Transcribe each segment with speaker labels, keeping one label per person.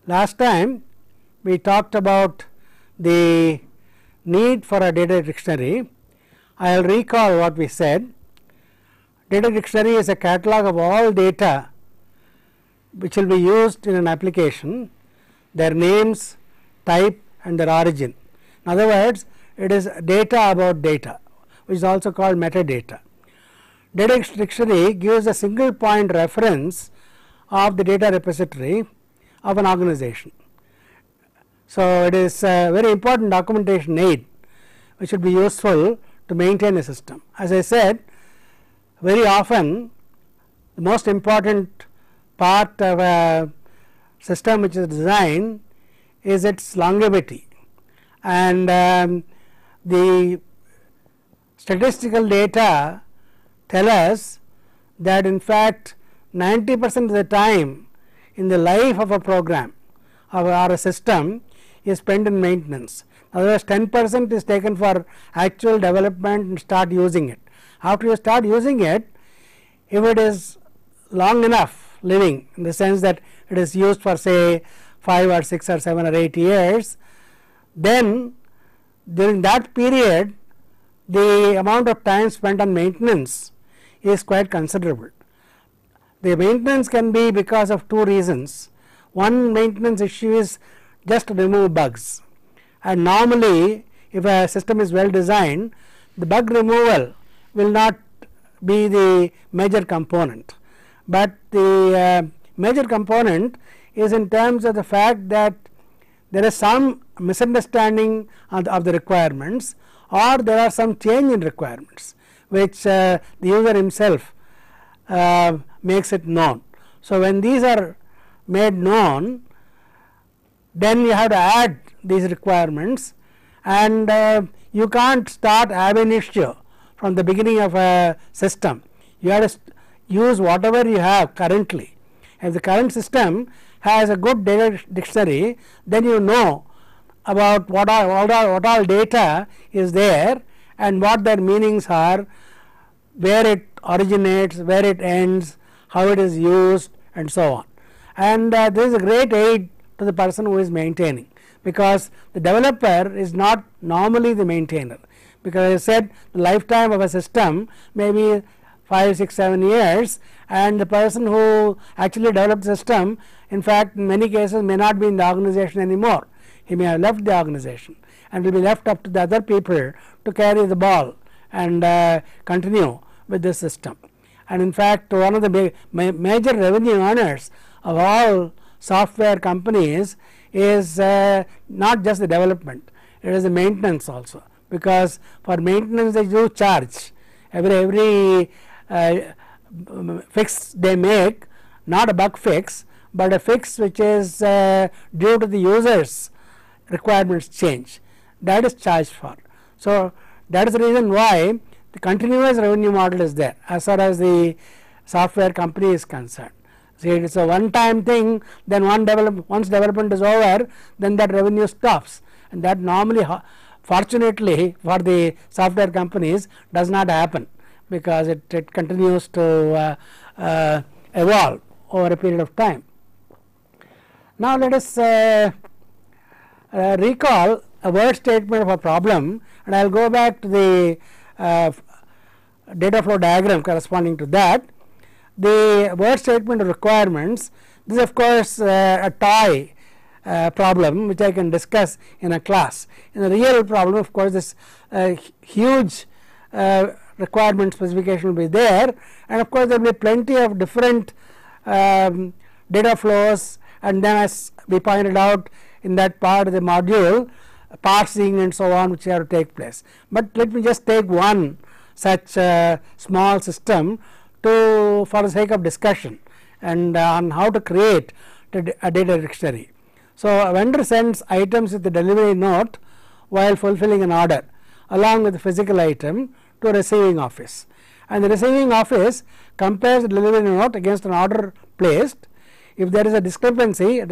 Speaker 1: Last time we talked about the need for a data dictionary. I will recall what we said. Data dictionary is a catalog of all data which will be used in an application, their names, type and their origin. In other words, it is data about data, which is also called metadata. Data dictionary gives a single point reference of the data repository of an organization. So, it is a very important documentation aid which should be useful to maintain a system. As I said, very often the most important part of a system which is designed is its longevity, and the statistical data tell us that in fact 90% of the time in the life of a program or a system is spent in maintenance. Otherwise 10% is taken for actual development and start using it. After you start using it, if it is long enough living, in the sense that it is used for say 5 or 6 or 7 or 8 years, then during that period the amount of time spent on maintenance is quite considerable. The maintenance can be because of two reasons. One maintenance issue is just to remove bugs, and normally if a system is well designed, the bug removal will not be the major component, but the major component is in terms of the fact that there is some misunderstanding of the requirements, or there are some change in requirements which the user himself makes it known. So, when these are made known, then you have to add these requirements, and you can't start ab initio from the beginning of a system. You have to use whatever you have currently. If the current system has a good data dictionary, then you know about what all data is there and what their meanings are, where it originates, where it ends, how it is used and so on. And this is a great aid to the person who is maintaining, because the developer is not normally the maintainer, because I said the lifetime of a system may be 5, 6, 7 years, and the person who actually developed the system in fact in many cases may not be in the organization anymore. He may have left the organization and will be left up to the other people to carry the ball and continue with the system. And in fact, one of the major revenue earners of all software companies is not just the development, it is the maintenance also, because for maintenance they do charge every fix they make, not a bug fix, but a fix which is due to the users requirements change, that is charged for. So, that is the reason why the continuous revenue model is there as far as the software company is concerned. See, it is a one time thing, then once development is over, then that revenue stops, and that normally fortunately for the software companies does not happen, because it continues to evolve over a period of time. Now, let us recall a word statement of a problem, and I will go back to the data flow diagram corresponding to that. The word statement of requirements, this is of course a toy problem which I can discuss in a class. In a real problem, of course, this huge requirement specification will be there, and of course there will be plenty of different data flows, and then as we pointed out in that part of the module, parsing and so on which have to take place. But let me just take one such small system for the sake of discussion and on how to create a data dictionary. So, a vendor sends items with the delivery note while fulfilling an order along with the physical item to a receiving office, and the receiving office compares the delivery note against an order placed. If there is a discrepancy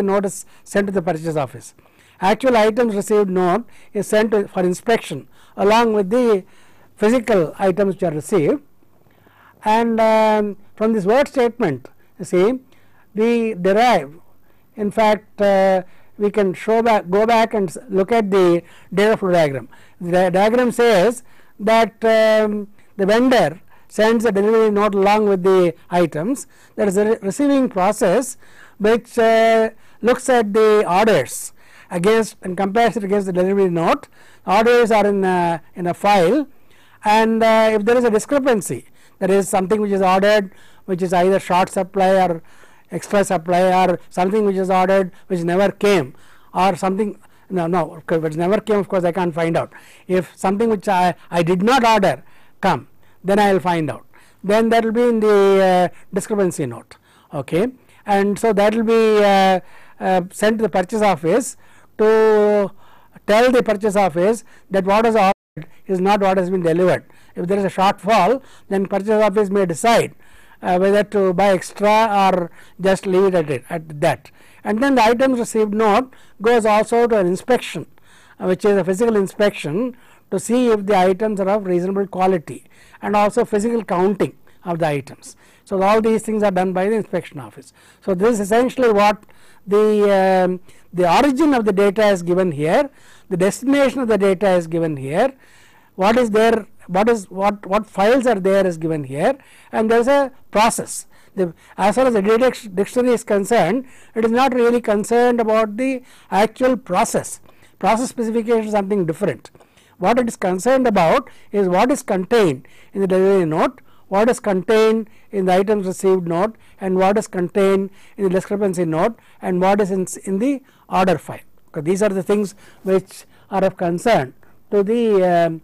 Speaker 1: note is sent to the purchase office. Actual items received note is sent for inspection along with the physical items which are received, and from this word statement, you see, we derive in fact we can go back and look at the data flow diagram. The diagram says that the vendor sends a delivery note along with the items. There is a receiving process which looks at the orders against and compares it against the delivery note. Orders are in a file, and if there is a discrepancy, there is something which is ordered which is either short supply or extra supply, or something which is ordered which never came, or something which never came, of course I can't find out. If something which I did not order come, then I will find out, then that will be in the discrepancy note, okay. And so that will be sent to the purchase office to tell the purchase office that what is ordered is not what has been delivered. If there is a shortfall, then purchase office may decide whether to buy extra or just leave it at that. And then the items received note goes also to an inspection, which is a physical inspection to see if the items are of reasonable quality, and also physical counting of the items. So all these things are done by the inspection office. So this is essentially what the origin of the data is given here, the destination of the data is given here, what is there, what files are there is given here, and there is a process. As far as the data dictionary is concerned, it is not really concerned about the actual process. Process specification is something different. What it is concerned about is what is contained in the delivery note, what is contained in the items received note, and what is contained in the discrepancy note, and what is in the order file. Okay, these are the things which are of concern to the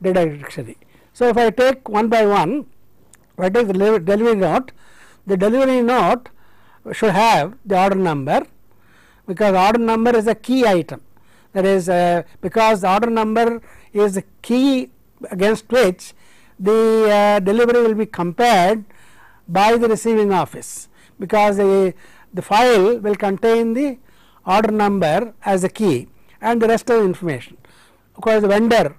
Speaker 1: data dictionary. So if I take one by one, if I take the delivery note, the delivery note should have the order number, because order number is a key item. That is because the order number is the key against which the delivery will be compared by the receiving office, because the file will contain the order number as a key and the rest of the information. Of course, the vendor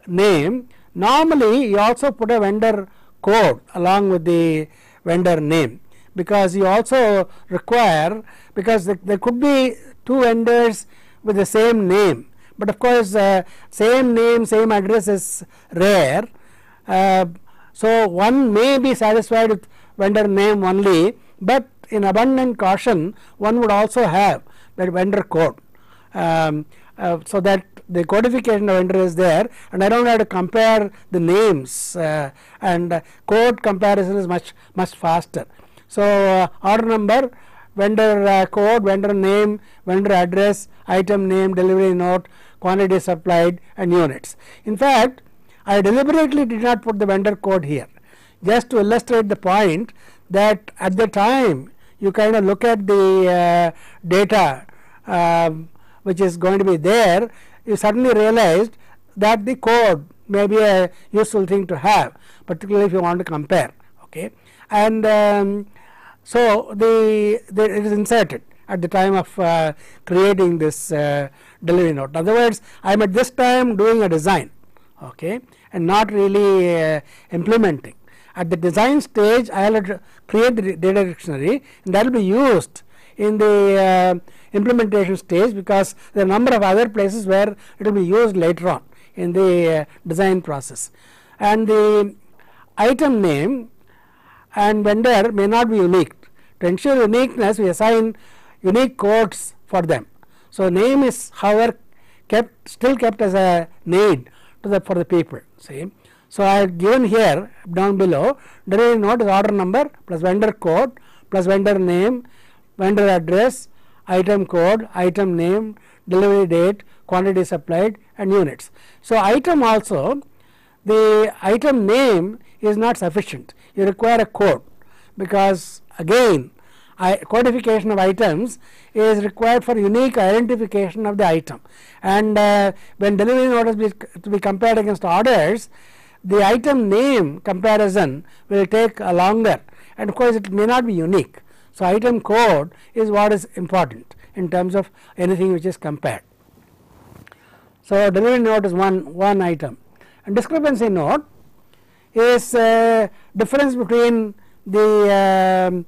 Speaker 1: name, normally you also put a vendor code along with the vendor name, because you also require, because there could be two vendors with the same name, but of course same name, same address is rare. So one may be satisfied with vendor name only, but in abundant caution one would also have that vendor code, so that the codification of vendor is there, and I don't have to compare the names, and code comparison is much faster. So order number, vendor code, vendor name, vendor address, item name, delivery note, quantity supplied, and units. In fact, I deliberately did not put the vendor code here, just to illustrate the point that at the time you kind of look at the data which is going to be there, you suddenly realized that the code may be a useful thing to have, particularly if you want to compare. Okay, and so it is inserted at the time of creating this delivery note. In other words, I am at this time doing a design, okay, and not really implementing. At the design stage, I will create the data dictionary, and that will be used in the implementation stage, because there are a number of other places where it will be used later on in the design process. And the item name and vendor may not be unique. To ensure uniqueness, we assign unique codes for them. So name is, however, still kept as a need for the people. See, so I have given here down below, delivery note is order number plus vendor code plus vendor name, vendor address, item code, item name, delivery date, quantity supplied, and units. So item also, the item name is not sufficient. You require a code, because again codification of items is required for unique identification of the item, and when delivery note is to be compared against orders, the item name comparison will take longer, and of course it may not be unique. So item code is what is important in terms of anything which is compared. So delivery note is one item, and discrepancy note is difference between the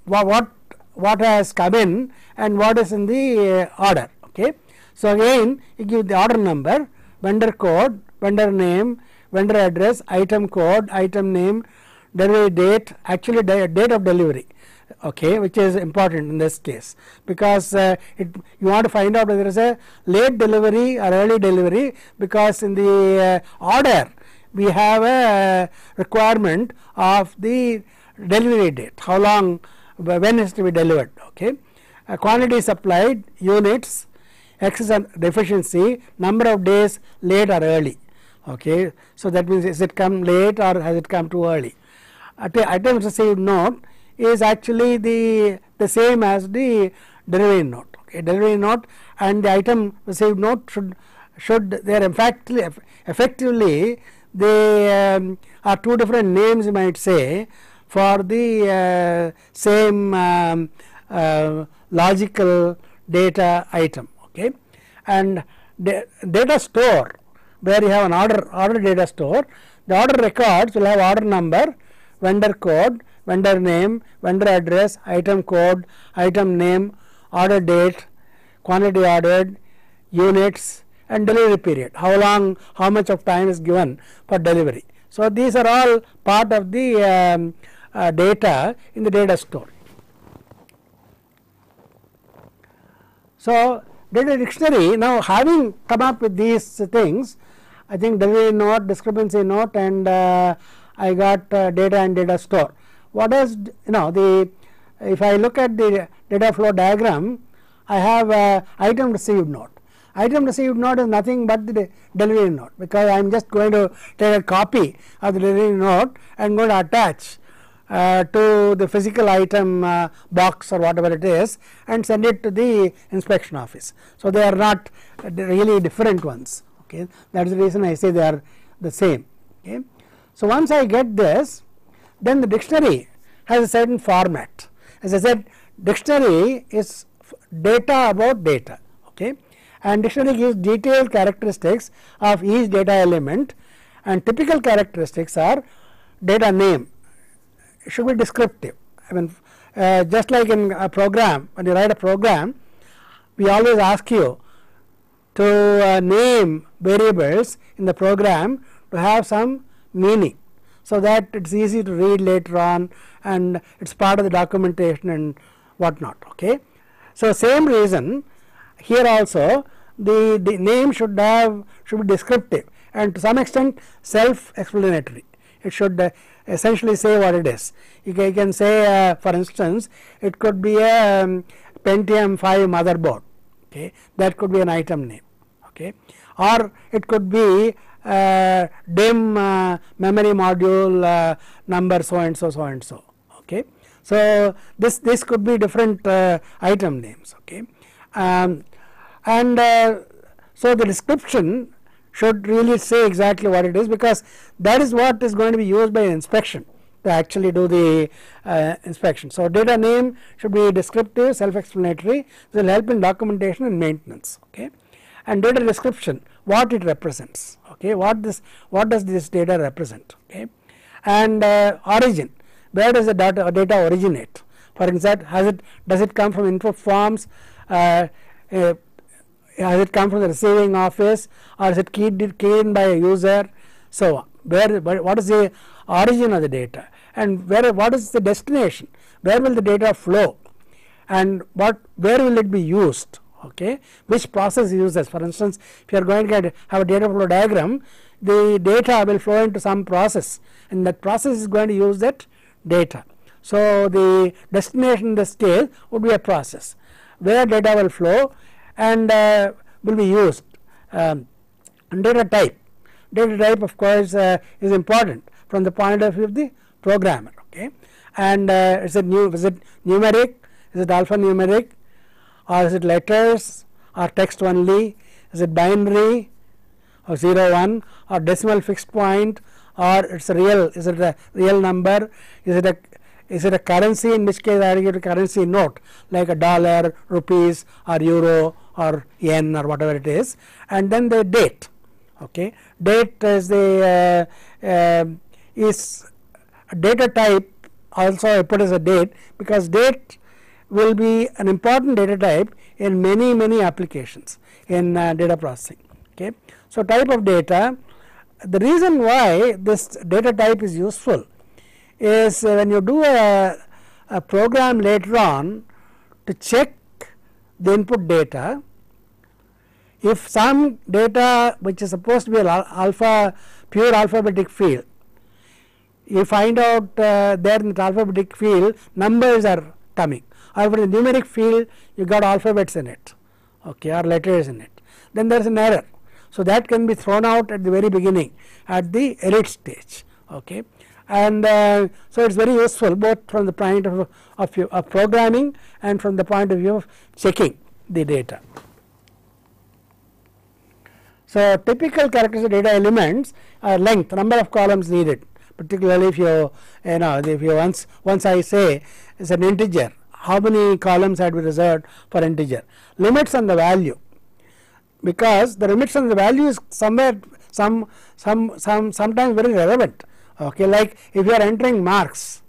Speaker 1: what what has come in and what is in the order. Okay. So, again you give the order number, vendor code, vendor name, vendor address, item code, item name, delivery date, actually date of delivery, okay, which is important in this case, because you want to find out whether there is a late delivery or early delivery, because in the order we have a requirement of the delivery date, how long, when is to be delivered. Okay. Quantity supplied, units, excess and deficiency, number of days late or early. Okay. So, that means is it come late or has it come too early. Items received note is actually the same as the delivery note. Okay. Delivery note and the item received note should they are effectively they are two different names, you might say, for the same logical data item. Okay. And data store, where you have an order data store, the order records will have order number, vendor code, vendor name, vendor address, item code, item name, order date, quantity ordered, units, and delivery period, how long, how much of time is given for delivery. So, these are all part of the data in the data store. So, data dictionary, now having come up with these things, I think delivery note, discrepancy note, and I got data and data store. What is, if I look at the data flow diagram, I have item received note. Item received note is nothing but the delivery note, because I am just going to take a copy of the delivery note and going to attach to the physical item box or whatever it is and send it to the inspection office. So, they are not really different ones. Okay. That is the reason I say they are the same. Okay. So, once I get this, then the dictionary has a certain format. As I said, dictionary is data about data. Okay. And dictionary gives detailed characteristics of each data element, and typical characteristics are data name. It should be descriptive. I mean, just like in a program, when you write a program, we always ask you to name variables in the program to have some meaning, so that it is easy to read later on and it is part of the documentation and whatnot. Okay. So, same reason here also the name should be descriptive and to some extent self explanatory. It should essentially say what it is. You can say for instance, it could be a Pentium 5 motherboard. Okay. That could be an item name. Okay. Or it could be DIMM memory module number so and so, so and so. Okay. So, this could be different item names. Okay. So, the description should really say exactly what it is, because that is what is going to be used by inspection to actually do the inspection. So, data name should be descriptive, self explanatory. This will help in documentation and maintenance. Okay. And data description, what it represents. Okay. What does this data represent. Okay. And origin, where does the data originate. For example, does it come from input forms, has it come from the receiving office, or is it keyed in by a user, so on. What is the origin of the data, and what is the destination, where will the data flow, and where will it be used. Okay. Which process uses. For instance, if you are going to have a data flow diagram, the data will flow into some process, and that process is going to use that data. So, the destination in this case would be a process where data will flow and will be used. Data type of course is important from the point of view of the programmer. Okay. And is it numeric, is it alphanumeric, or is it letters or text only, is it binary or 0 1 or decimal fixed point, or it's a real number, is it a currency, in which case I will give a currency note like a dollar, rupees or euro or yen or whatever it is, and then the date. Okay. Date is the is data type, also I put as a date, because date will be an important data type in many applications in data processing. Okay. So, type of data, the reason why this data type is useful is when you do a program later on to check the input data, if some data which is supposed to be an pure alphabetic field, you find out there in the alphabetic field numbers are coming, or for the numeric field you got alphabets in it, okay, or letters in it, then there is an error. So, that can be thrown out at the very beginning at the edit stage, okay. And so, it is very useful both from the point of view of programming and from the point of view of checking the data. So, typical characteristic data elements are length, number of columns needed, particularly if if you once I say is an integer, how many columns had we reserved for integer. Limits on the value, because the limits on the value is somewhere sometimes very relevant, okay. Like if you are entering marks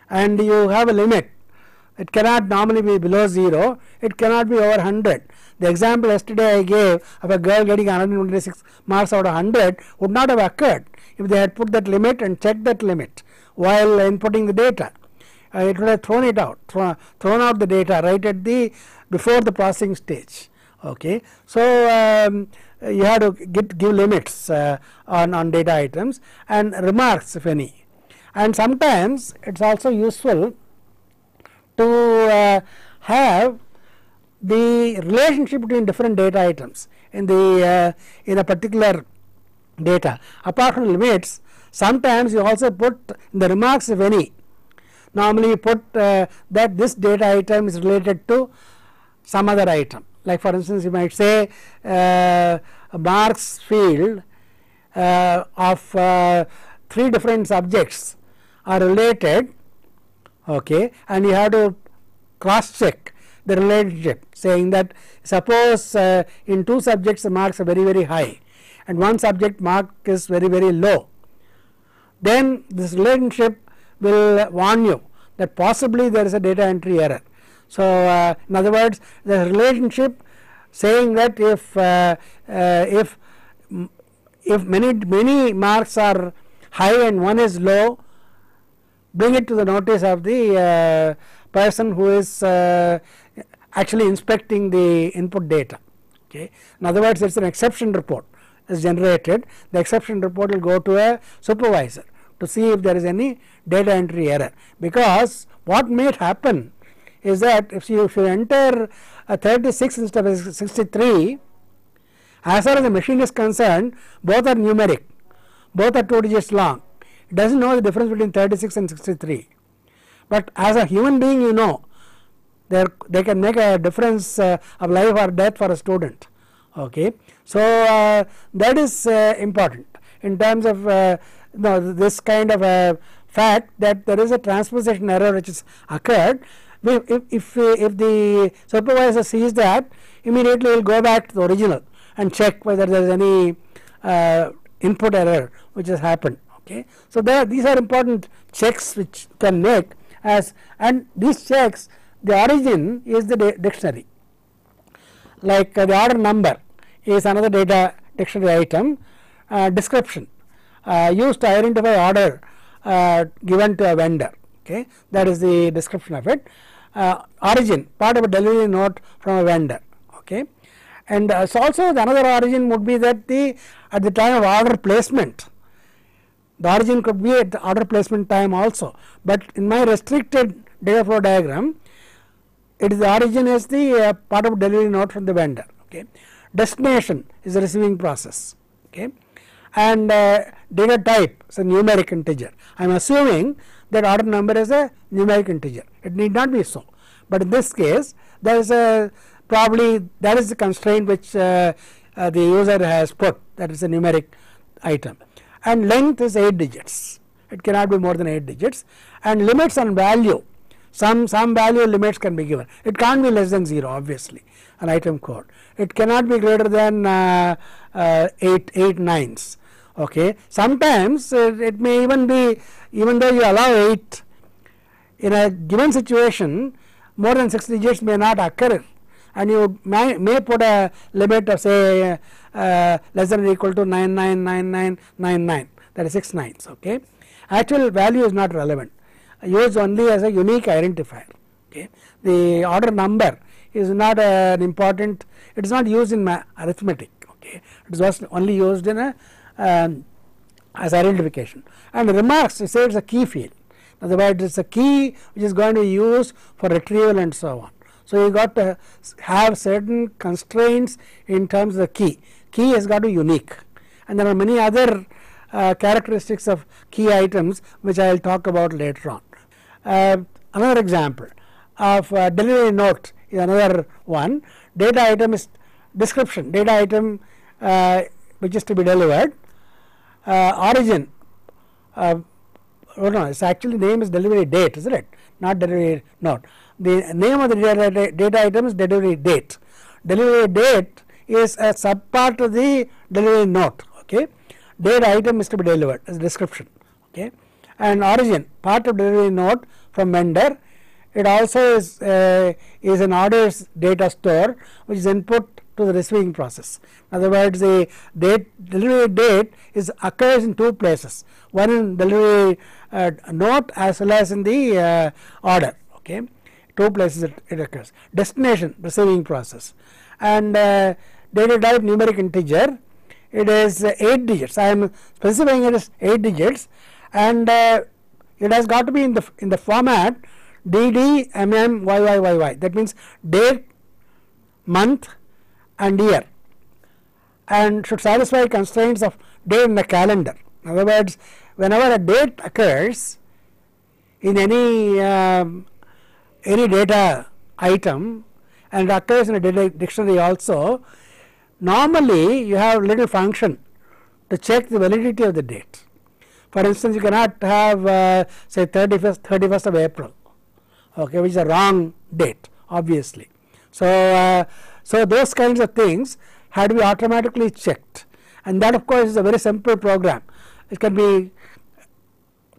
Speaker 1: and you have a limit, it cannot normally be below 0, it cannot be over 100. The example yesterday I gave of a girl getting 126 marks out of 100 would not have occurred if they had put that limit and checked that limit while inputting the data. It would have thrown it out, thrown out the data right at the before the processing stage, okay. So, you have to give limits on data items and remarks if any, and sometimes it is also useful to have the relationship between different data items in the in a particular data. Apart from limits, sometimes you also put in the remarks if any, normally you put that this data item is related to some other item. Like for instance, you might say a marks field of 3 different subjects are related, okay, and you have to cross check the relationship, saying that suppose in 2 subjects the marks are very high and 1 subject mark is very low, then this relationship will warn you that possibly there is a data entry error. So, in other words, the relationship saying that if many marks are high and 1 is low, bring it to the notice of the person who is actually inspecting the input data, okay. In other words, there is an exception report is generated. The exception report will go to a supervisor to see if there is any data entry error, because what may happen is that if you enter a 36 instead of 63, as far as the machine is concerned, both are numeric, both are 2 digits long. It does not know the difference between 36 and 63, but as a human being, you know, they can make a difference of life or death for a student, okay. So, that is important in terms of this kind of a fact that there is a transposition error which has occurred. If the supervisor sees that, immediately he will go back to the original and check whether there is any input error which has happened, okay. So, these are important checks which can make as, and these checks, the origin is the dictionary, like the order number is another data dictionary item, description used to identify order given to a vendor, okay, that is the description of it. Origin, part of a delivery note from a vendor, okay. And so also the another origin would be that at the time of order placement, the origin could be at the order placement time also, but in my restricted data flow diagram, it is the origin is the part of delivery note from the vendor, okay. Destination is the receiving process, okay, and data type is a numeric integer. I am assuming that order number is a numeric integer. It need not be so, but in this case there is a probably that is the constraint which the user has put, that is a numeric item, and length is 8 digits. It cannot be more than 8 digits, and limits on value. Some value limits can be given. It can't be less than 0, obviously, an item code. It cannot be greater than 8 nines. Okay. Sometimes it may even be, even though you allow 8, in a given situation, more than 6 digits may not occur, and you may put a limit of say less than or equal to 999999, that is 6 nines. Okay. Actual value is not relevant, used only as a unique identifier. Okay. The order number is not an important, it is not used in arithmetic. Okay. It is only used in a as identification. And remarks, it says it's a key field. In other words, it's a key which is going to be used for retrieval and so on. So you got to have certain constraints in terms of the key. Key has got to be unique, and there are many other characteristics of key items which I will talk about later on. Another example of delivery note is another one. Data item is description, data item which is to be delivered. Origin, oh no, its actually name is delivery date, isn't it? Not delivery note. The name of the data item is delivery date. Delivery date is a subpart of the delivery note. Okay. Data item is to be delivered as description. Okay. And origin, part of delivery note from vendor. It also is an orders data store which is input to the receiving process. In other words, the delivery date occurs in two places, one in delivery note as well as in the order. Okay. Two places it occurs. Destination, receiving process, and data type numeric integer. It is 8 digits. I am specifying it as 8 digits, and it has got to be in the format DD MM YYYY. That means date, month, and year, and should satisfy constraints of day in the calendar. In other words, whenever a date occurs in any data item and occurs in a data dictionary also, normally you have a little function to check the validity of the date. For instance, you cannot have say 31st of April, okay, which is a wrong date obviously. So those kinds of things had to be automatically checked, and that of course is a very simple program. It can be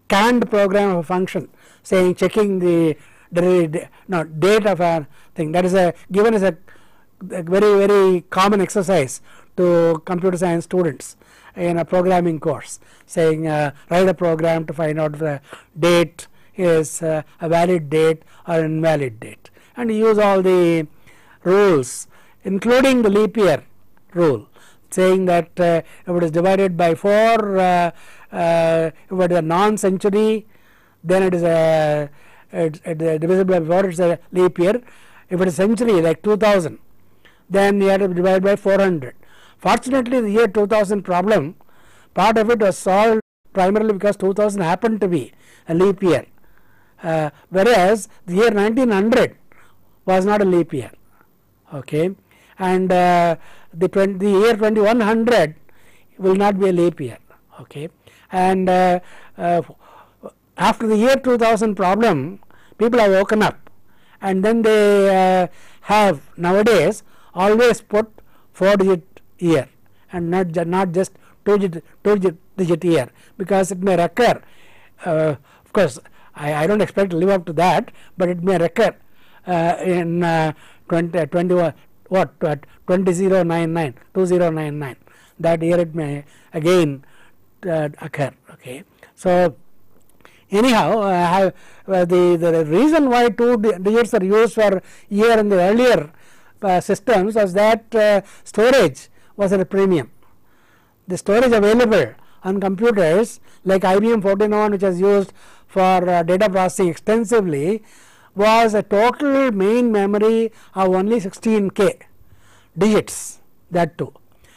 Speaker 1: canned program of a function saying checking the date of a thing. That is given as a very very common exercise to computer science students in a programming course, saying write a program to find out if the date is a valid date or invalid date, and use all the rules including the leap year rule, saying that if it is divided by 4, if it is a non-century, then it is divisible by 4, it is a leap year. If it is century like 2000, then you have to divide by 400. Fortunately, the year 2000 problem, part of it was solved primarily because 2000 happened to be a leap year, whereas the year 1900 was not a leap year. Okay. And the year 2100 will not be a leap year. Okay. And after the year 2000 problem, people have woken up, and then they have nowadays always put 4-digit year and not just 2-digit year, because it may recur. Of course, I don't expect to live up to that, but it may recur in 2099, that year it may again occur. Okay. So anyhow, the reason why 2 digits are used for year in the earlier systems was that storage was at a premium. The storage available on computers like IBM 1401, which was used for data processing extensively, was a total main memory of only 16K digits, that too.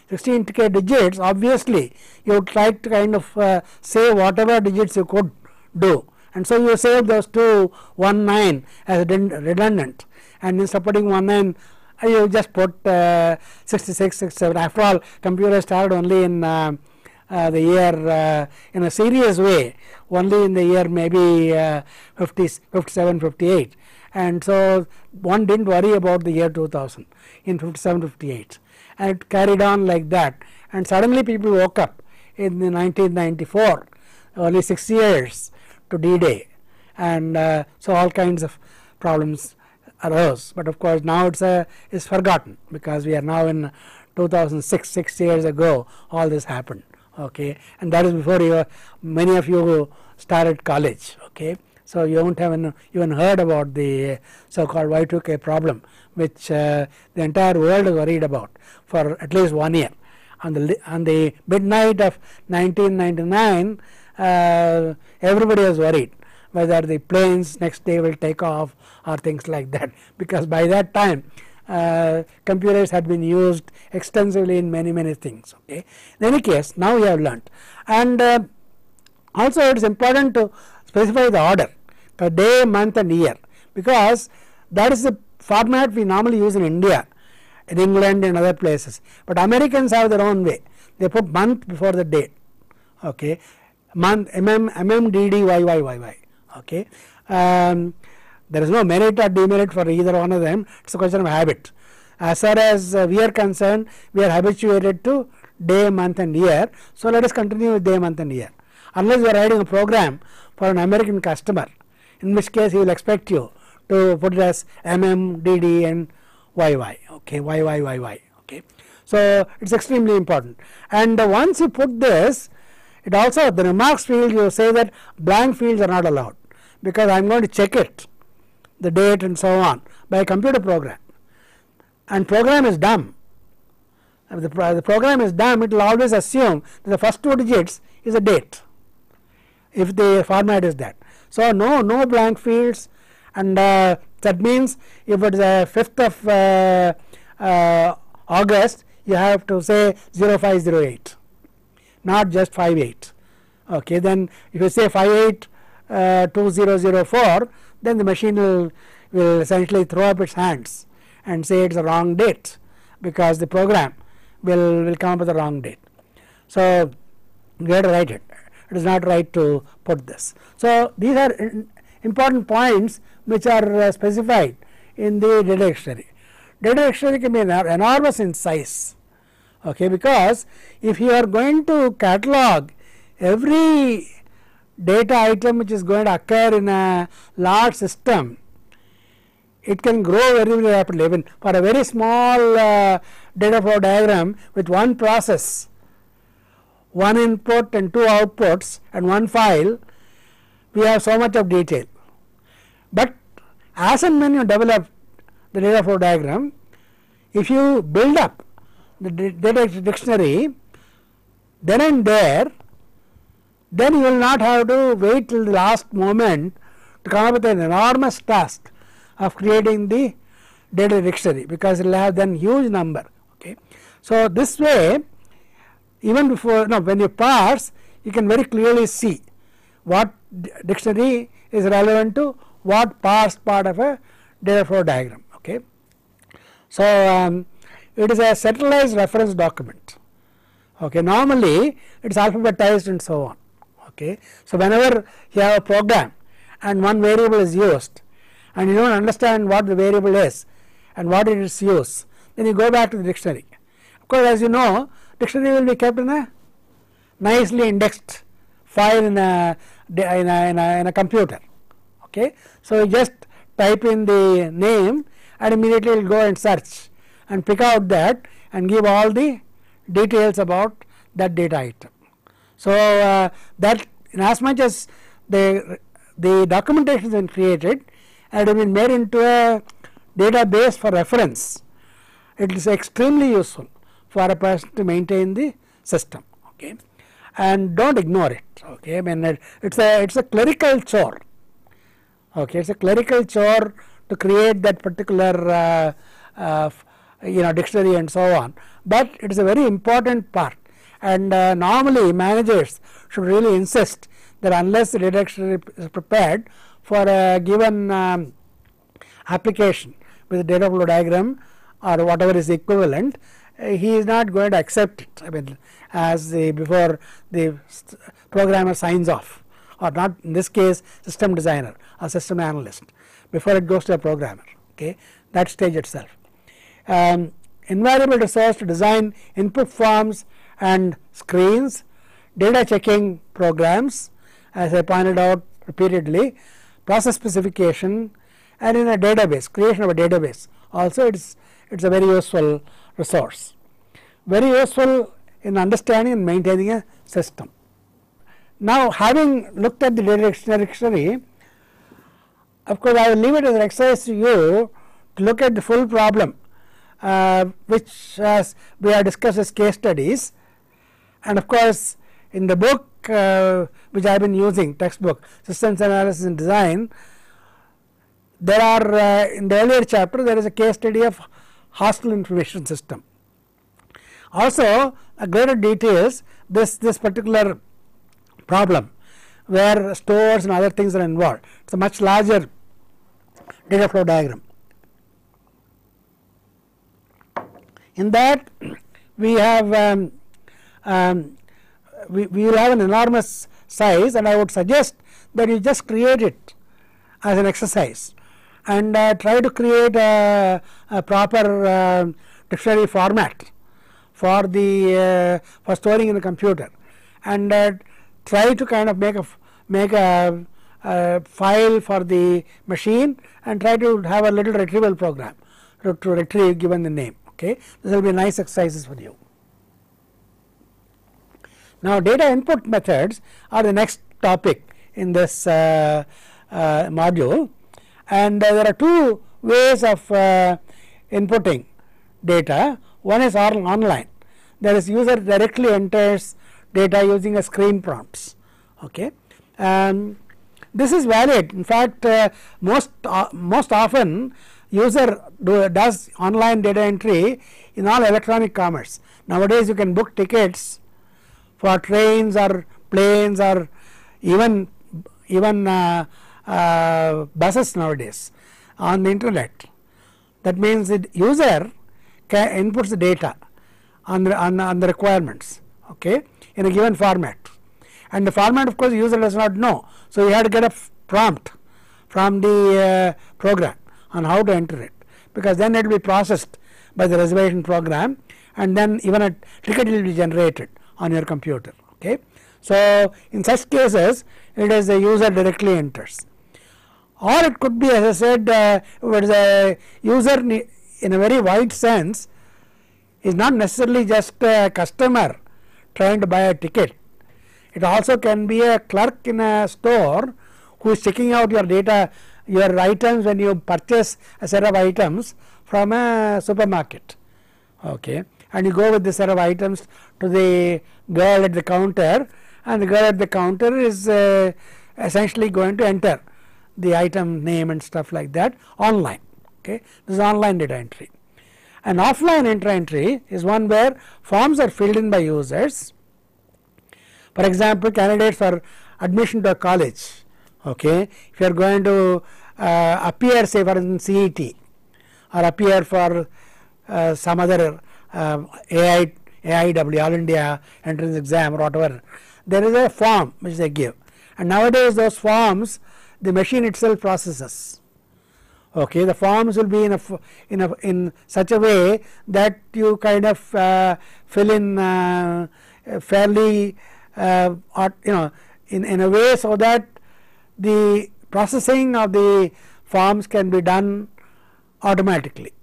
Speaker 1: 16K digits, obviously you would try to kind of save whatever digits you could do, and so you save those 219 as redundant, and instead of putting 19 you just put 66, 67. After all, computers started only in the year in a serious way only in the year maybe 57, 58, and so one didn't worry about the year 2000 in 57, 58, and it carried on like that, and suddenly people woke up in 1994, only 6 years to D-Day, and so all kinds of problems arose, but of course now it's forgotten, because we are now in 2006, 6 years ago all this happened, okay, and that is before many of you started college, okay. So you don't have even heard about the so-called Y2K problem, which the entire world is worried about for at least 1 year. On the midnight of 1999, everybody was worried whether the planes next day will take off or things like that, because by that time computers had been used extensively in many things, okay. In any case, now we have learnt, and also it is important to specify the order, the day, month and year, because that is the format we normally use in India, in England and other places, but Americans have their own way. They put month before the date, okay, month, MMDDYYYY, okay. There is no merit or demerit for either one of them, it is a question of habit. As far as we are concerned, we are habituated to day, month and year, so let us continue with day, month and year, unless you are writing a program for an American customer, in which case he will expect you to put it as MMDD and YY, okay, YYYY, okay. So it is extremely important, and once you put this, it also, the remarks field, you say that blank fields are not allowed, because I am going to check it, the date and so on, by a computer program, and program is dumb. If the program is dumb, it will always assume that the first 2 digits is a date, if the format is that. So no blank fields, and that means if it is 5th of August, you have to say 0508, not just 58, okay. Then if you say 582004, then the machine will essentially throw up its hands and say it is a wrong date, because the program will come up with the wrong date. So we have to write it. It is not right to put this. So these are important points which are specified in the data dictionary. Data dictionary can be enormous in size, okay, because if you are going to catalog every data item which is going to occur in a large system, it can grow very rapidly. Even for a very small data flow diagram with one process, one input and 2 outputs and one file, we have so much of detail. But as and when you develop the data flow diagram, if you build up the data dictionary then and there, then you will not have to wait till the last moment to come up with an enormous task of creating the data dictionary, because it will have then huge number, okay. So this way, even before, when you parse, you can very clearly see what dictionary is relevant to what parsed part of a data flow diagram, okay. So it is a centralized reference document, okay. Normally it is alphabetized and so on, okay. So whenever you have a program and one variable is used and you don't understand what the variable is and what it is used, then you go back to the dictionary. Of course, as you know, dictionary will be kept in a nicely indexed file in a computer, okay. So you just type in the name and immediately will go and search and pick out that and give all the details about that data item. So that in as much as the documentation has been created and have been made into a database for reference, it is extremely useful for a person to maintain the system, okay, and don't ignore it, okay. I mean, it's a clerical chore, okay. It's a clerical chore to create that particular dictionary and so on, but it is a very important part, and normally managers should really insist that unless the data dictionary is prepared for a given application with a data flow diagram or whatever is equivalent, he is not going to accept it. I mean, as before the programmer signs off, or not in this case system designer or system analyst, before it goes to a programmer, okay, that stage itself. Invariable resource to design input forms and screens, data checking programs, as I pointed out repeatedly, process specification, and in a database, creation of a database also it's a very useful resource, very useful in understanding and maintaining a system. Now, having looked at the data dictionary, of course I will leave it as an exercise to you to look at the full problem, which we have discussed as case studies, and of course in the book which I have been using, textbook Systems Analysis and Design, there are in the earlier chapter there is a case study of hostile information system. Also a greater details this particular problem where stores and other things are involved. It is a much larger data flow diagram. In that we have we will have an enormous size, and I would suggest that you just create it as an exercise and try to create a proper dictionary format for the for storing in the computer, and try to kind of make a file for the machine and try to have a little retrieval program to retrieve given the name. Okay, this will be nice exercises for you. Now, data input methods are the next topic in this module, and there are two ways of inputting data. One is online. There is user directly enters data using a screen prompts. Okay, this is valid. In fact, most often user does online data entry in all electronic commerce. Nowadays, you can book tickets for trains or planes or even buses nowadays on the internet. That means the user inputs the data on the requirements, okay, in a given format, and the format of course the user does not know. So you have to get a prompt from the program on how to enter it, because then it will be processed by the reservation program, and then even a ticket will be generated on your computer. Okay, so in such cases it is the user directly enters, or it could be, as I said, it is a user in a very wide sense is not necessarily just a customer trying to buy a ticket. It also can be a clerk in a store who is checking out your data, your items when you purchase a set of items from a supermarket. Okay, and you go with the set of items to the girl at the counter, and the girl at the counter is essentially going to enter the item name and stuff like that online. Okay, this is online data entry. And offline data entry is one where forms are filled in by users. For example, candidates for admission to a college. Okay, if you are going to appear, say for instance CET, or appear for some other AIW, All India Entrance Exam or whatever, there is a form which they give, and nowadays those forms the machine itself processes. Okay, the forms will be in such a way that you kind of fill in fairly in a way so that the processing of the forms can be done automatically.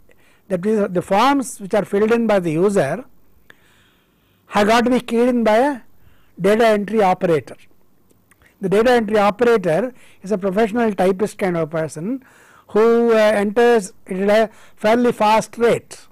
Speaker 1: That means the forms which are filled in by the user have got to be keyed in by a data entry operator. The data entry operator is a professional typist kind of person who enters it at a fairly fast rate.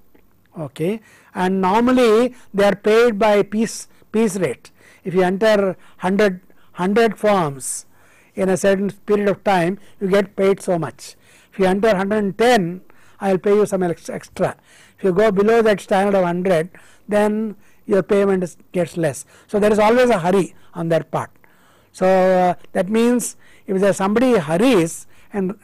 Speaker 1: Okay, and normally they are paid by piece rate. If you enter 100 forms in a certain period of time, you get paid so much. If you enter 110, I will pay you some extra. If you go below that standard of 100, then your payment gets less. So there is always a hurry on their part. So that means if there somebody hurries and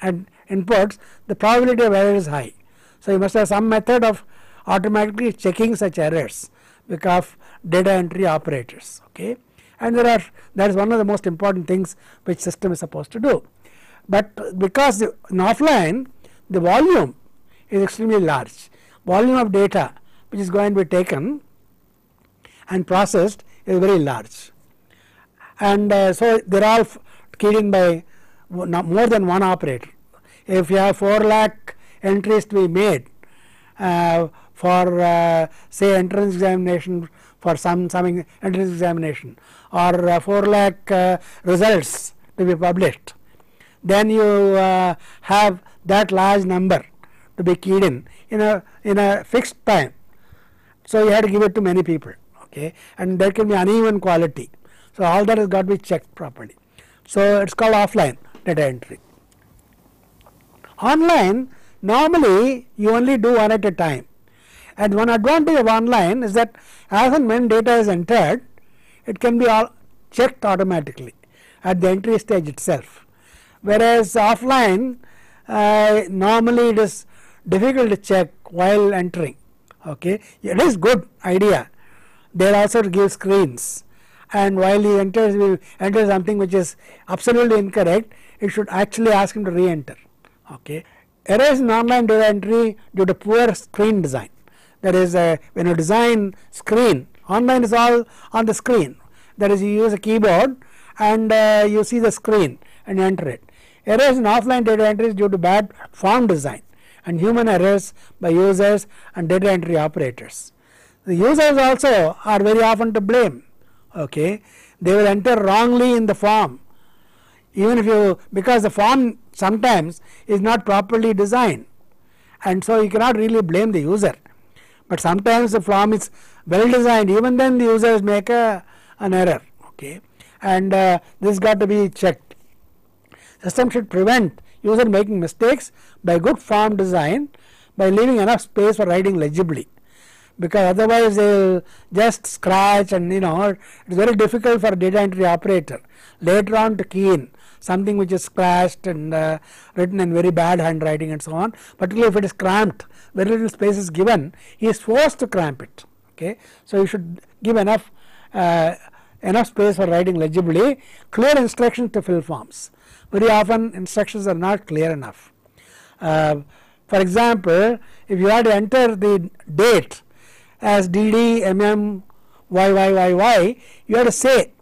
Speaker 1: inputs, the probability of error is high. So you must have some method of automatically checking such errors because of data entry operators. Okay, and that is one of the most important things which system is supposed to do. But because in offline the volume is extremely large, volume of data which is going to be taken and processed is very large, and so they are all keyed in by more than one operator. if you have 4 lakh entries to be made for say entrance examination, for some entrance examination, or 4 lakh results to be published, then you have that large number to be keyed in a fixed time. So you have to give it to many people, okay, and there can be uneven quality. So all that has got to be checked properly. So it's called offline data entry. Online, normally you only do one at a time, and one advantage of online is that as and when data is entered, it can be all checked automatically at the entry stage itself, whereas offline normally it is difficult to check while entering. Okay, it is good idea. They also give screens, and while he enters something which is absolutely incorrect, it should actually ask him to re-enter. Okay. Errors in online data entry due to poor screen design. That is, when you design screen, online is all on the screen. That is, you use a keyboard and you see the screen and you enter it. Errors in offline data entry is due to bad form design and human errors by users and data entry operators. The users also are very often to blame. Okay, they will enter wrongly in the form, even if because the form sometimes is not properly designed, and so you cannot really blame the user. But sometimes the form is well designed, even then the users make an error. Okay, and this got to be checked. System should prevent user making mistakes by good form design, by leaving enough space for writing legibly, because otherwise they will just scratch, and it is very difficult for a data entry operator later on to key in something which is scratched and written in very bad handwriting and so on. Particularly if it is cramped, very little space is given, he is forced to cramp it. Okay, so you should give enough space for writing legibly. Clear instructions to fill forms. Very often instructions are not clear enough. For example, if you have to enter the date as DD MM YYYY, you have to say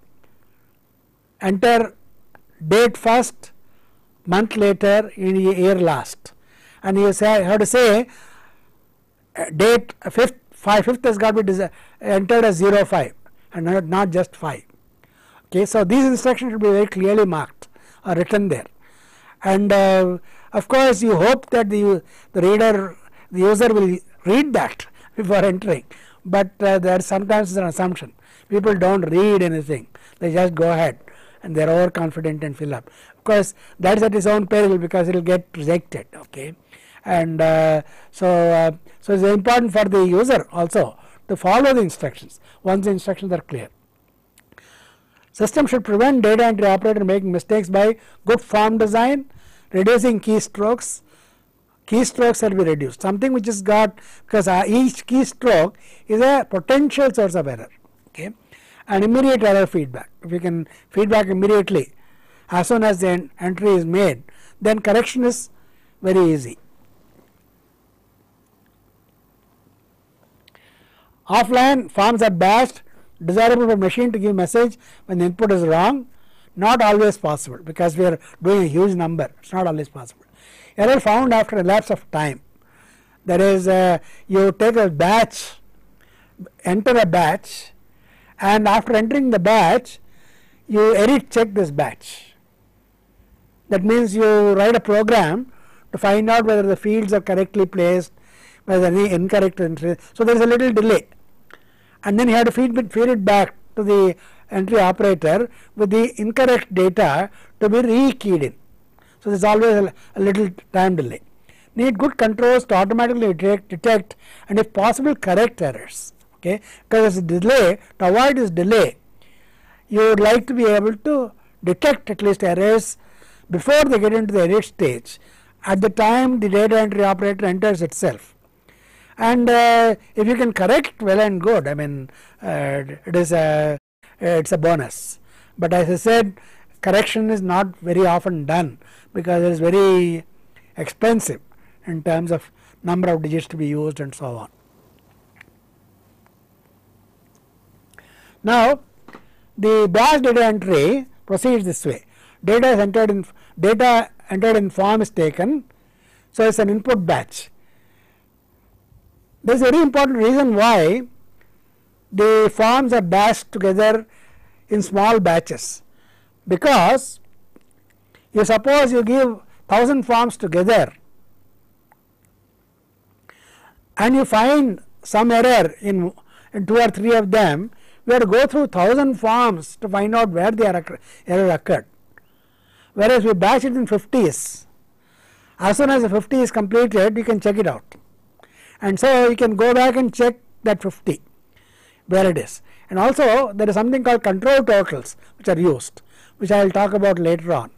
Speaker 1: enter date first, month later, in year last, and you have to say date 5th has got to be entered as 05 and not just 5. Okay, so these instructions should be very clearly marked or written there, and of course you hope that the user will read that before entering, but there sometimes is an assumption. People don't read anything, they just go ahead and they are overconfident and fill up. Of course, that is at its own peril, because it will get rejected. Okay, and so it's important for the user also to follow the instructions once the instructions are clear. System should prevent data entry operator making mistakes by good form design, reducing keystrokes. Keystrokes will be reduced, something which is got, because each keystroke is a potential source of error. Okay, and immediate error feedback. If you can feedback immediately as soon as the entry is made, then correction is very easy. Offline forms are batched, desirable for machine to give message when the input is wrong. Not always possible, because we are doing a huge number. It is not always possible. Error found after a lapse of time. That is, you take a batch, enter a batch, and after entering the batch, you edit check this batch. That means you write a program to find out whether the fields are correctly placed, whether any incorrect entry. So there is a little delay, and then you have to feed it back to the entry operator with the incorrect data to be re-keyed in. So there is always a little time delay. Need good controls to automatically detect and if possible correct errors. Okay, because delay, to avoid this delay, you would like to be able to detect at least errors before they get into the edit stage, at the time the data entry operator enters itself. And if you can correct, well and good. I mean, it's a bonus. But as I said, correction is not very often done, because it is very expensive in terms of number of digits to be used and so on. Now, the batch data entry proceeds this way. Data entered in form is taken, So it's an input batch. There is a very important reason why the forms are batched together in small batches, because you suppose you give 1000 forms together and you find some error in 2 or 3 of them, we have to go through 1000 forms to find out where the error occurred, whereas we batch it in 50s. As soon as the 50 is completed, you can check it out, and so you can go back and check that 50 where it is. And also there is something called control totals which are used, which I will talk about later on.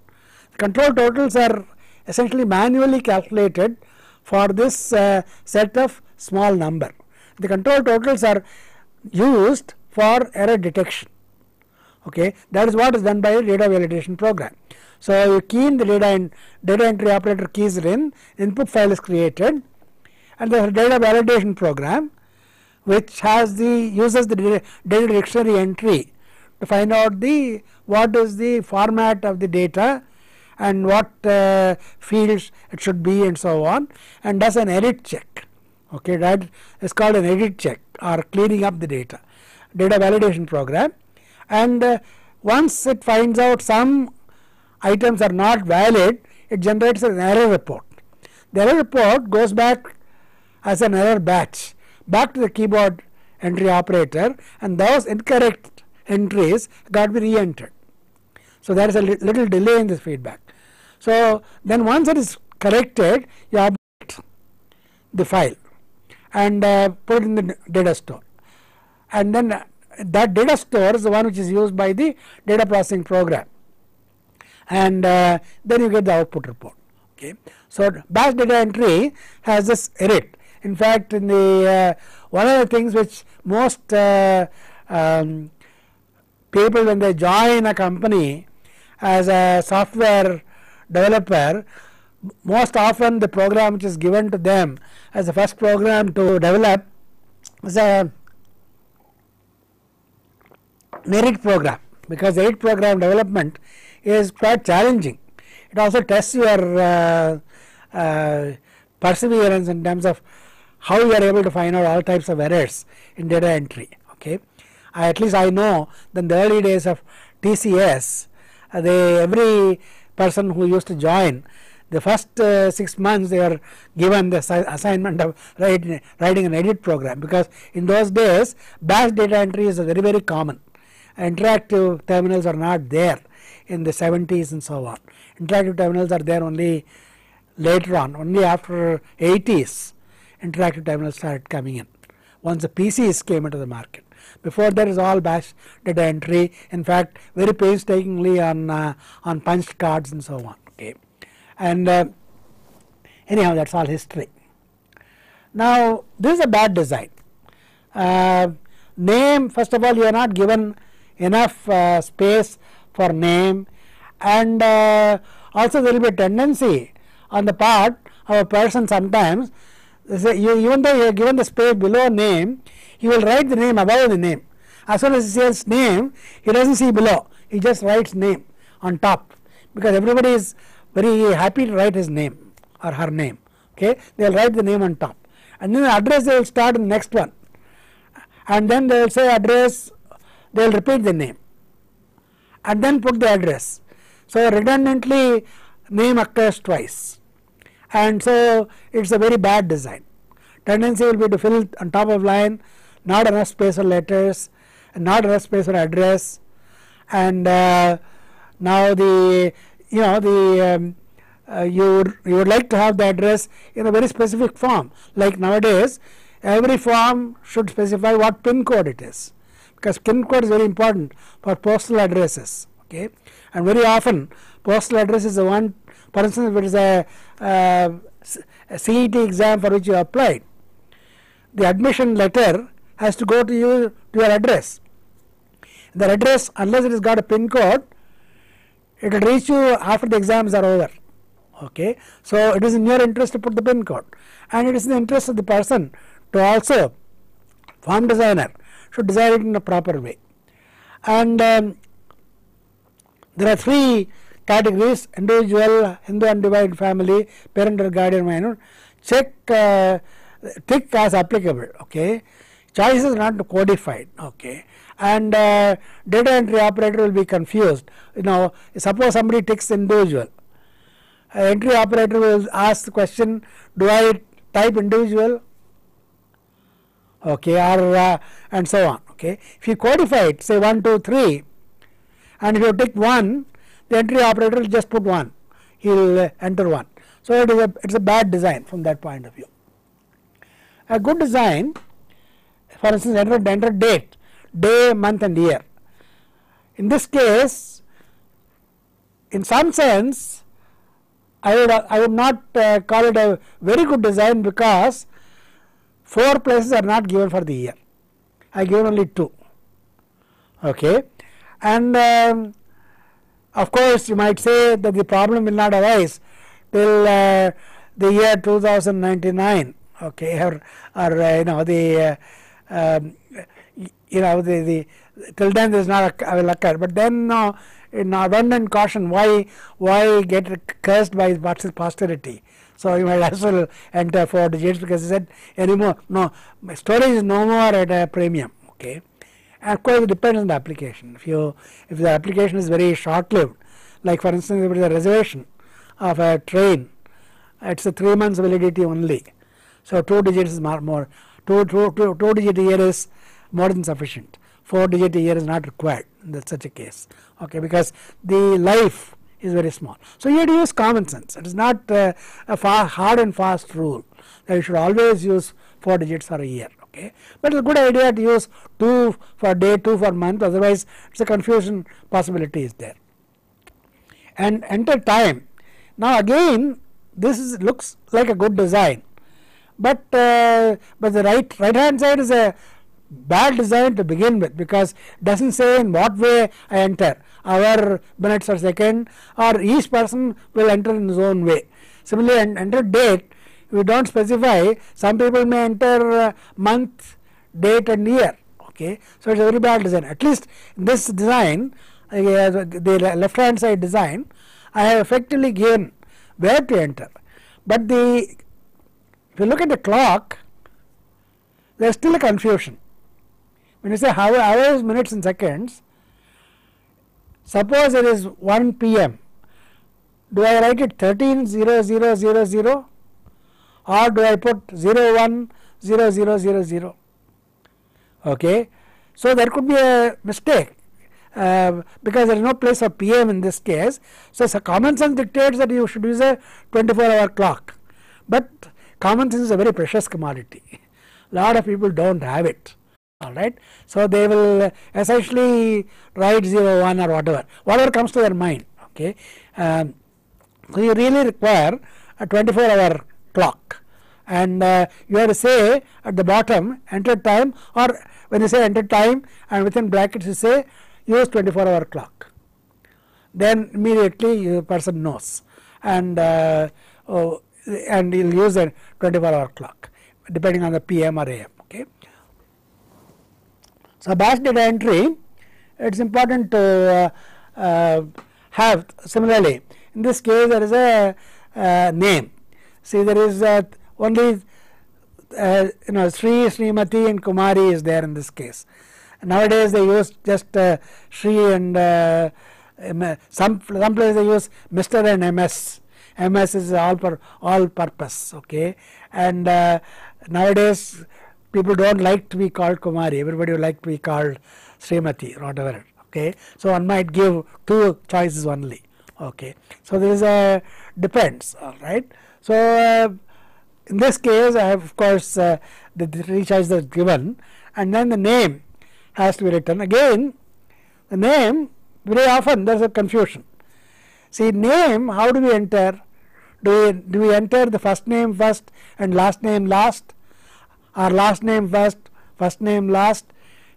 Speaker 1: The control totals are essentially manually calculated for this set of small number. The control totals are used for error detection. Okay, that is what is done by a data validation program. So you key in the data, and data entry operator keys it in, input file is created, and there is a data validation program which has uses the data dictionary entry to find out what is the format of the data and what fields it should be and so on, and does an edit check. Okay, that is called an edit check or cleaning up the data validation program. And once it finds out some items are not valid, it generates an error report. The error report goes back as an error batch back to the keyboard entry operator, and those incorrect entries got to be re-entered. So there is a little delay in this feedback. So then once it is corrected, you update the file and put it in the data store, and then that data store is the one which is used by the data processing program, and then you get the output report. Okay. So batch data entry has this edit. In fact, in the one of the things which most people, when they join a company as a software developer, most often the program which is given to them as the first program to develop is a merit program, because the merit program development is quite challenging. It also tests your perseverance in terms of how you are able to find out all types of errors in data entry. Okay, at least I know that in the early days of TCS, every person who used to join, the first 6 months they are given the assignment of writing an edit program, because in those days batch data entry is very, very common. Interactive terminals are not there in the 70s and so on. Interactive terminals are there only later on, only after 80s interactive terminals started coming in, once the PCs came into the market. Before that is all batch data entry, in fact very painstakingly on punched cards and so on. Okay. And anyhow, that is all history. Now this is a bad design. Name, first of all, you are not given enough space for name, and also there will be a tendency on the part of a person sometimes, even though you are given the space below name, he will write the name above the name. As soon as he says name, he does not see below, he just writes name on top, because everybody is very happy to write his name or her name. Okay, they will write the name on top, and then the address they will start in the next one, and then they will say address, they will repeat the name and then put the address. So redundantly name occurs twice, and so it is a very bad design. Tendency will be to fill on top of line, not enough space for letters and not enough space for address, and now the you would like to have the address in a very specific form. Like nowadays every form should specify what pin code it is, because pin code is very important for postal addresses. Okay, and very often postal address is the one, for instance, if it is a CET exam for which you applied, the admission letter has to go to you, to your address. The address, unless it has got a pin code, it will reach you after the exams are over. Okay, so it is in your interest to put the pin code, and it is in the interest of the person to also, form designer should design it in a proper way. And there are 3 categories: individual, Hindu undivided family, parent or guardian minor. Check tick as applicable. Okay, choice is not codified. Okay, and data entry operator will be confused. Suppose somebody ticks individual, entry operator will ask the question, do I type individual? Okay, or and so on. Okay, if you codify it, say 1, 2, 3, and if you tick 1, the entry operator will just put 1. He will enter 1. So it's a bad design from that point of view. A good design, for instance, enter date, day, month, and year. In this case, in some sense, I would not call it a very good design, because 4 places are not given for the year. I given only 2. Okay, and of course, you might say that the problem will not arise till the year 2099. Okay, or till then there is not will occur. But then in abundant caution, why get cursed by posterity? So you might as well enter 4 digits, because he said anymore storage is no more at a premium. Okay, and of course it depends on the application. If the application is very short lived, like for instance if it is a reservation of a train, it's a 3 months validity only. So 2 digits is more 2 digit a year is more than sufficient. 4 digit a year is not required in such a case. Okay, because the life is very small. So you have to use common sense. It is not a hard and fast rule that you should always use 4 digits for a year. Okay, but it's a good idea to use 2 for day, 2 for month. Otherwise, it's a confusion possibility is there. And enter time. Now again, this looks like a good design, but the right hand side is a bad design to begin with, because it doesn't say in what way I enter, hour, minutes or second, or each person will enter in his own way. Similarly, enter date, we don't specify. Some people may enter month, date and year. Okay, so it's a very bad design. At least in this design, the left hand side design, I have effectively given where to enter. But if you look at the clock, there is still a confusion. When you say hours, minutes and seconds, suppose it is 1 p.m. Do I write it 13:00:00, or do I put 01:00:00? Okay, so there could be a mistake, because there is no place for PM in this case. So common sense dictates that you should use a 24-hour clock, but common sense is a very precious commodity. A lot of people don't have it. Alright, so they will essentially write 01 or whatever comes to their mind. Okay, so you really require a 24-hour clock, and you have to say at the bottom enter time, or when you say enter time and within brackets you say use 24-hour clock, then immediately the person knows, and you'll use a 24-hour clock depending on the PM or AM. Okay. So batch data entry, it is important to have. Similarly, in this case there is a name. See, there is only Sri, Srimati and Kumari is there in this case. Nowadays they use just Sri, and some places they use Mr. and MS. MS is all purpose. Okay, and nowadays people don't like to be called Kumari. Everybody would like to be called Srimati or whatever. Okay, so one might give 2 choices only. Okay, so there is a depends. All right. So in this case, I have of course the 3 choices are given, and then the name has to be written. Again, the name, very often there is a confusion. See, name, how do we enter? Do we enter the first name first and last name last, or last name first, first name last?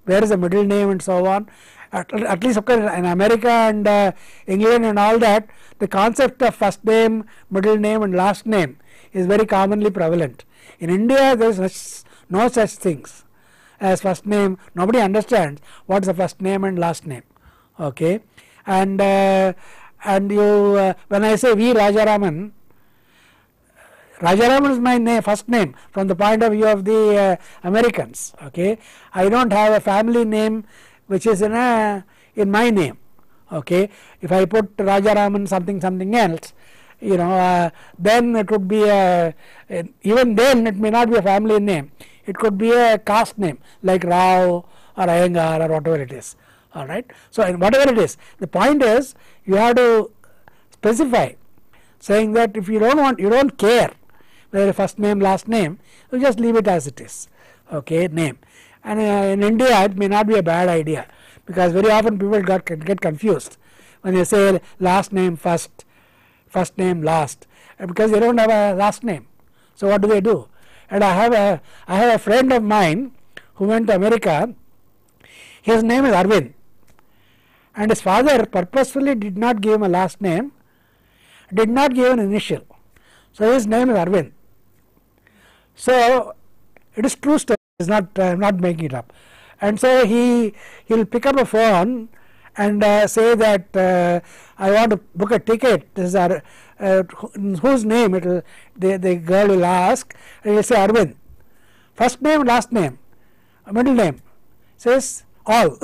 Speaker 1: Where is the middle name and so on? At least of course in America and England and all that, the concept of first name, middle name and last name is very commonly prevalent. In India there is no such things as first name. Nobody understands what is the first name and last name. Okay, and and you when I say V Rajaraman, Rajaraman is my name, first name from the point of view of the Americans. Okay, I don't have a family name which is in my name. Okay, if I put Rajaraman something else, then it would be even then it may not be a family name. It could be a caste name like Rao or Iyengar or whatever it is. All right. So whatever it is, the point is you have to specify, saying that if you don't care whether first name, last name, you just leave it as it is. Okay, name. And in India, it may not be a bad idea, because very often people get confused when they say last name first, first name last, because they don't have a last name. So what do? And I have a friend of mine who went to America. His name is Arvind, and his father purposefully did not give him a last name, did not give an initial. So his name is Arvind. So it is true story. It's not I am not making it up. And so he'll pick up a phone and say that I want to book a ticket. This is whose name it will. The girl will ask, and he'll say Arvind. First name, last name, middle name. Says all,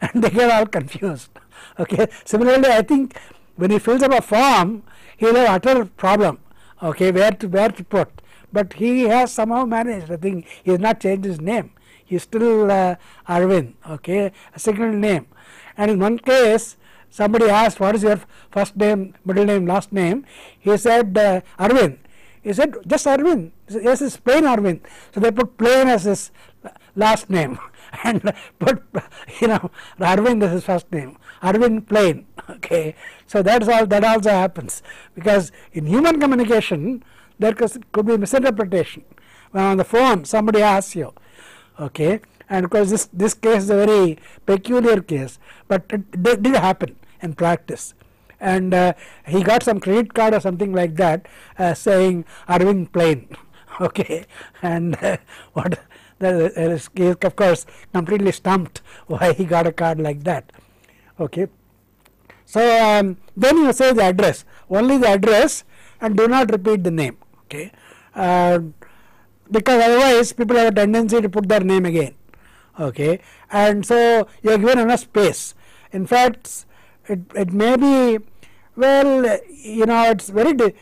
Speaker 1: and they get all confused. Okay. Similarly, I think when he fills up a form, he will have utter problem. Okay, where to put. But he has somehow managed. I think he has not changed his name. He is still Arvind. Okay, a single name. And in one case, somebody asked, "What is your first name, middle name, last name?" He said Arvind. He said, "Just Arvind." He said, "Yes, it's plain Arvind." So they put plain as his last name and put Arvind as his first name. Arvind plain. Okay, so that's all. That also happens, because in human communication there could be misinterpretation. When on the phone somebody asks you, okay, and of course this case is a very peculiar case, but it did happen in practice. And he got some credit card or something like that saying Arvind plain. Okay, and what he is of course completely stumped why he got a card like that. Okay, so then you say the address, only the address, and do not repeat the name. Okay, because otherwise people have a tendency to put their name again. Okay, and so you are given enough space. In fact, it may be, well, it's very the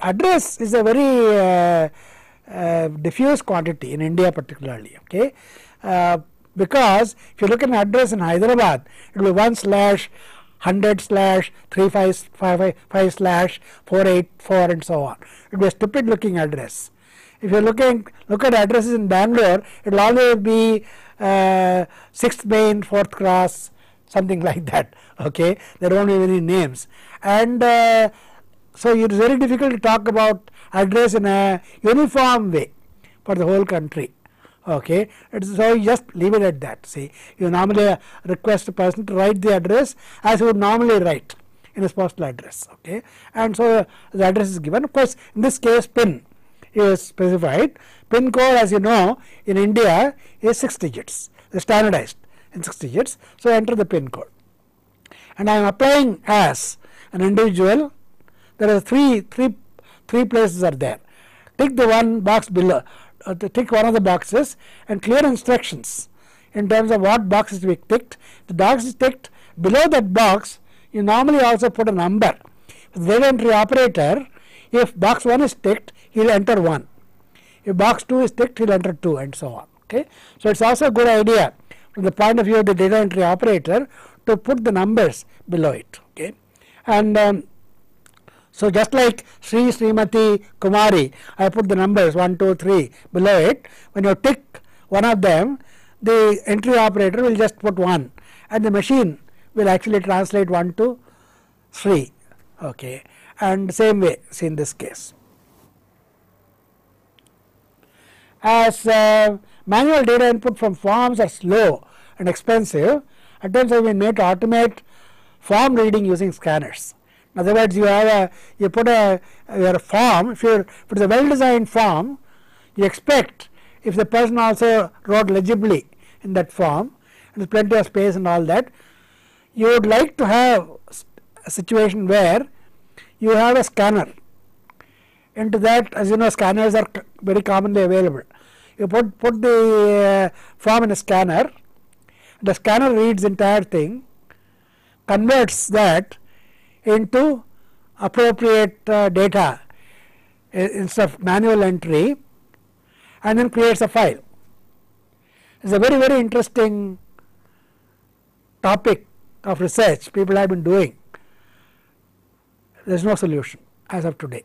Speaker 1: address is a very diffuse quantity in India particularly. Okay, because if you look at an address in Hyderabad, it will be 1/100/355/484 and so on. It will be a stupid looking address. If you look at addresses in Bangalore, it will always be 6th Main, 4th Cross, something like that. Okay, there won't be any names, and so it is very difficult to talk about address in a uniform way for the whole country. Okay, so you just leave it at that. See, you normally request a person to write the address as you would normally write in his postal address. Okay, and so the address is given. Of course, in this case, PIN is specified. PIN code, as you know, in India is 6 digits. It is standardized in 6 digits. So enter the PIN code, and I am applying as an individual. There are three places are there. Tick the one box below. Tick one of the boxes and clear instructions in terms of what box is to be ticked. The box is ticked. Below that box, you normally also put a number. With the data entry operator, if box 1 is ticked, he will enter 1. If box 2 is ticked, he will enter 2, and so on. Okay, so it's also a good idea from the point of view of the data entry operator to put the numbers below it. Okay, and so just like Sri, Srimati, Kumari, I put the numbers 1, 2, 3 below it. When you tick one of them, the entry operator will just put 1, and the machine will actually translate 1 to 3. Okay, and same way, see in this case. As manual data input from forms are slow and expensive, attempts have been made to automate form reading using scanners. In other words, you put your form. If it's a well-designed form, you expect if the person also wrote legibly in that form, and there's plenty of space and all that, you would like to have a situation where you have a scanner. Into that, as you know, scanners are very commonly available. You put the form in a scanner, the scanner reads the entire thing, converts that into appropriate data instead of manual entry, and then creates a file. It's a very, very interesting topic of research people have been doing. There is no solution as of today.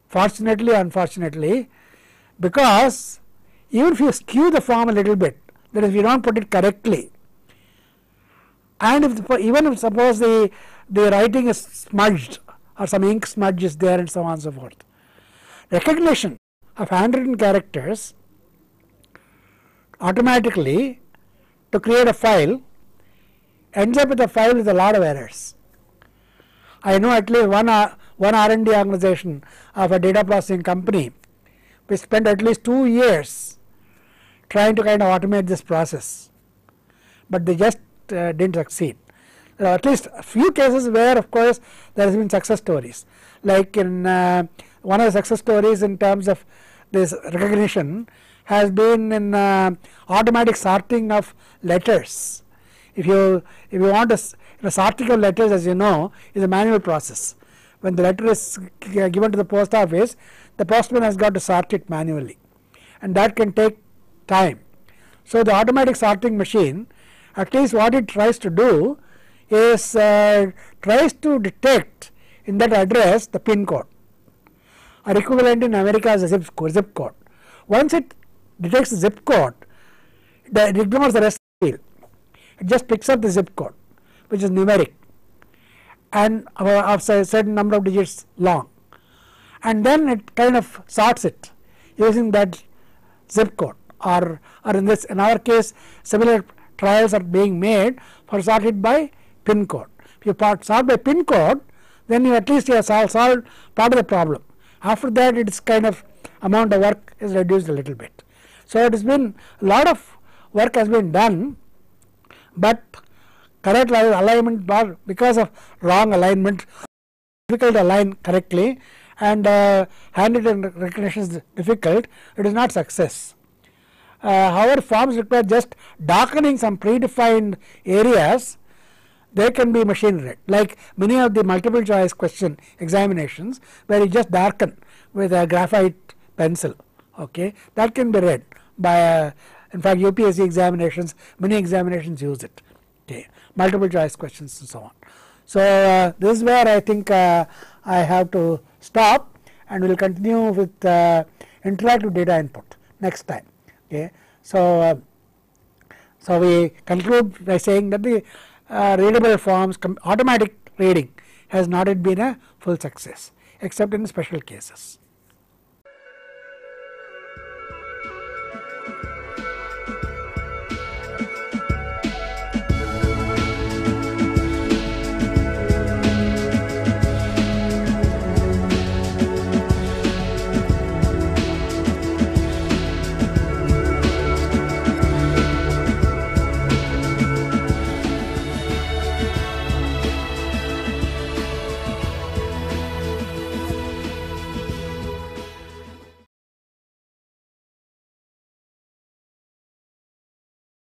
Speaker 1: Fortunately, unfortunately, because even if you skew the form a little bit, that is, if you don't put it correctly, and even if suppose the writing is smudged or some ink smudge is there and so on and so forth, recognition of handwritten characters automatically to create a file ends up with a file with a lot of errors. I know at least one R&D organization of a data processing company, we spent at least 2 years trying to kind of automate this process, but they just didn't succeed. There are at least a few cases where, of course, there has been success stories. Like in one of the success stories in terms of this recognition has been in automatic sorting of letters. If you want a sorting of letters, as you know, is a manual process. When the letter is given to the post office, the postman has got to sort it manually, and that can take time. So the automatic sorting machine, at least what it tries to do is tries to detect in that address the pin code, or equivalent in America as a zip code. Once it detects the zip code, it ignores the rest of the field. It just picks up the zip code, which is numeric and of a certain number of digits long, and then it kind of sorts it using that zip code, or in our case similar trials are being made for sorted by pin code. If you sort by pin code, then you at least have solved part of the problem. After that, its kind of amount of work is reduced a little bit. So it has been a lot of work has been done, but correct alignment bar, because of wrong alignment, difficult to align correctly, and handwritten recognition is difficult, it is not success. However, forms require just darkening some predefined areas, they can be machine read, like many of the multiple choice question examinations where you just darken with a graphite pencil, okay, that can be read by in fact UPSC examinations, many examinations use it, okay, multiple choice questions and so on. So this is where I think I have to stop, and we will continue with interactive data input next time, okay. So so we conclude by saying that the readable forms, automatic reading has not yet been a full success except in special cases.